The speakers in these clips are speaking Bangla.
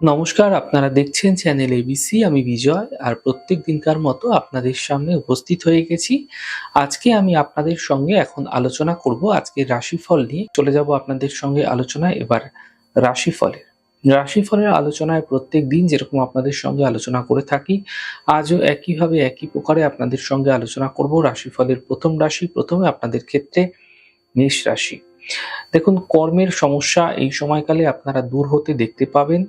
নমস্কার, আপনারা দেখছেন চ্যানেল এবিসি। আমি বিজয়। আর প্রত্যেক দিনকার মতো আপনাদের সামনে উপস্থিত হয়ে গেছি। আজকে আমি আপনাদের সঙ্গে এখন আলোচনা করব আজকের রাশিফল নিয়ে। চলে যাব আপনাদের সঙ্গে আলোচনায় এবার রাশিফলের। রাশিফলের আলোচনায় প্রত্যেক দিন যেরকম আপনাদের সঙ্গে আলোচনা করে থাকি, আজও একইভাবে একই প্রকারে আপনাদের সঙ্গে আলোচনা করব রাশিফলের প্রথম রাশি। প্রথমে আপনাদের ক্ষেত্রে মেষ রাশি। দেখুন, কর্মের সমস্যা এই সময়কালে আপনারা দূর হতে দেখতে পাবেন।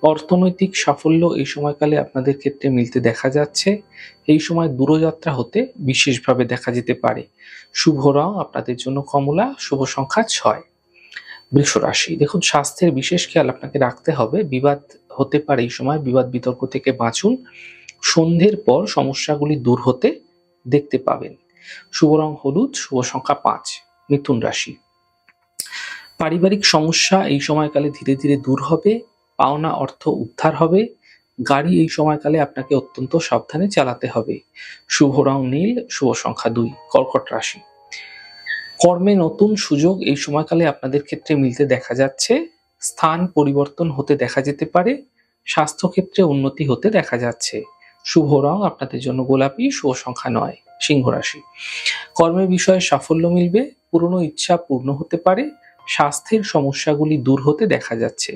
অর্থনৈতিক সাফল্য এই সময়কালে আপনাদের ক্ষেত্রে মিলতে দেখা যাচ্ছে। এই সময় দূরযাত্রা হতে বিশেষভাবে দেখা যেতে পারে। শুভ রং আপনাদের জন্য কমলা, শুভ সংখ্যা 6। বৃষ রাশি। দেখুন, স্বাস্থ্যের বিশেষ খেয়াল আপনাকে রাখতে হবে। বিবাদ হতে পারে এই সময়, বিবাদ বিতর্ক থেকে বাঁচুন। সন্ধ্যের পর সমস্যাগুলি দূর হতে দেখতে পাবেন। শুভ রং হলুদ, শুভ সংখ্যা 5। মিথুন রাশি। পারিবারিক সমস্যা এই সময়কালে ধীরে ধীরে দূর হবে। পাওনা অর্থ উদ্ধার হবে। গাড়ি এই সময়কালে আপনাকে অত্যন্ত সাবধানে চালাতে হবে। শুভ রং নীল, শুভ সংখ্যা 2। কর্কট রাশি। কর্মে নতুন সুযোগ এই সময়কালে আপনাদের ক্ষেত্রে মিলতে দেখা যাচ্ছে। স্থান পরিবর্তন হতে দেখা যেতে পারে। স্বাস্থ্যক্ষেত্রে উন্নতি হতে দেখা যাচ্ছে। শুভ রং আপনাদের জন্য গোলাপি, শুভ সংখ্যা 9। সিংহ রাশি। কর্মের বিষয়ে সাফল্য মিলবে। পুরনো ইচ্ছা পূর্ণ হতে পারে। স্বাস্থ্যের সমস্যাগুলি দূর হতে দেখা যাচ্ছে।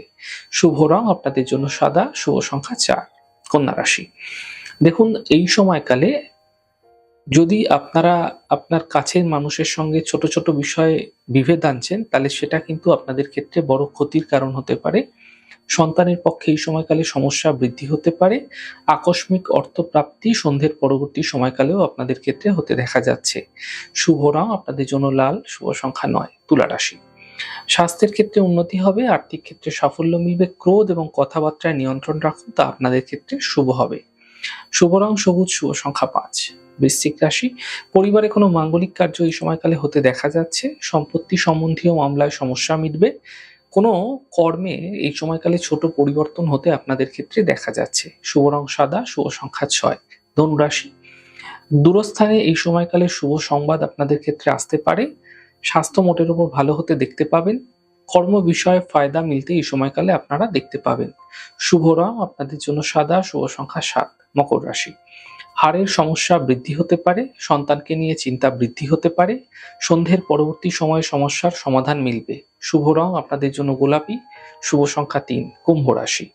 শুভ রং আপনাদের জন্য সাদা, শুভ সংখ্যা 4। কন্যা রাশি। দেখুন, এই সময়কালে যদি আপনারা আপনার কাছের মানুষের সঙ্গে ছোট ছোট বিষয়ে বিভেদ আনছেন, তাহলে সেটা কিন্তু আপনাদের ক্ষেত্রে বড় ক্ষতির কারণ হতে পারে। সন্তানের পক্ষে এই সময়কালে সমস্যা বৃদ্ধি হতে পারে। আকস্মিক অর্থপ্রাপ্তি সন্ধ্যের পরবর্তী সময়কালেও আপনাদের ক্ষেত্রে হতে দেখা যাচ্ছে। শুভ রং আপনাদের জন্য লাল, শুভ সংখ্যা 9। তুলা রাশি। স্বাস্থ্যের ক্ষেত্রে উন্নতি হবে। আর্থিক ক্ষেত্রে সাফল্য মিলবে। ক্রোধ এবং কথাবার্তায় নিয়ন্ত্রণ রাখুন, তা আপনাদের ক্ষেত্রে শুভ হবে। শুভ রং সবুজ, শুভ সংখ্যা 5। বৃশ্চিক রাশি। পরিবারে কোনো মাঙ্গলিক কার্য এই সময়কালে হতে দেখা যাচ্ছে। সম্পত্তি সম্বন্ধীয় মামলায় সমস্যা মিটবে। কোনো কর্মে এই সময়কালে ছোট পরিবর্তন হতে আপনাদের ক্ষেত্রে দেখা যাচ্ছে। শুভ রং সাদা, শুভ সংখ্যা 6। ধনু রাশি। দূরস্থানে এই সময়কালে শুভ সংবাদ আপনাদের ক্ষেত্রে আসতে পারে। স্বাস্থ্য মোটের উপর ভালো হতে দেখতে পাবেন। কর্ম বিষয়ে ফায়দা মিলতে এই সময়কালে আপনারা দেখতে পাবেন। শুভ রং আপনাদের জন্য সাদা, শুভ সংখ্যা 7। মকর রাশি। হাড়ের সমস্যা বৃদ্ধি হতে পারে। সন্তানকে নিয়ে চিন্তা বৃদ্ধি হতে পারে। সন্ধ্যের পরবর্তী সময়ে সমস্যার সমাধান মিলবে। শুভ রং আপনাদের জন্য গোলাপি, শুভ সংখ্যা 3। কুম্ভ রাশি।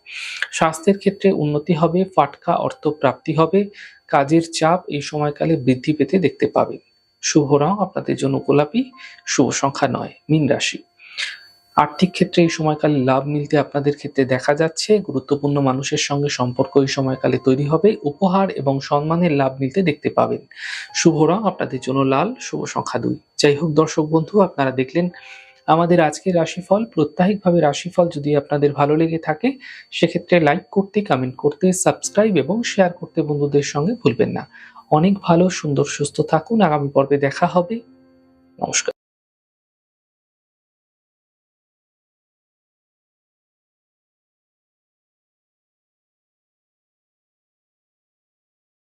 স্বাস্থ্যের ক্ষেত্রে উন্নতি হবে। ফাটকা অর্থ প্রাপ্তি হবে। কাজের চাপ এই সময়কালে বৃদ্ধি পেতে দেখতে পাবেন। শুভ রং আপনাদের জন্য গোলাপি, শুভ সংখ্যা 9। মীন রাশি। আর্থিক ক্ষেত্রে এই সময়কালে লাভ মিলতে আপনাদের ক্ষেত্রে দেখা যাচ্ছে। গুরুত্বপূর্ণ মানুষের সঙ্গে সম্পর্ক এই সময়কালে তৈরি হবে। উপহার এবং সম্মানের লাভ মিলতে দেখতে পাবেন। শুভ রং আপনাদের জন্য লাল, শুভ সংখ্যা 2। যাই হোক দর্শক বন্ধু, আপনারা দেখলেন আমাদের আজকের রাশিফল। প্রত্যাহিকভাবে রাশিফল যদি আপনাদের ভালো লেগে থাকে, সেক্ষেত্রে লাইক করতে, কমেন্ট করতে, সাবস্ক্রাইব এবং শেয়ার করতে বন্ধুদের সঙ্গে ভুলবেন না। অনেক ভালো, সুন্দর, সুস্থ থাকুন। আগামী পর্বে দেখা হবে। নমস্কার।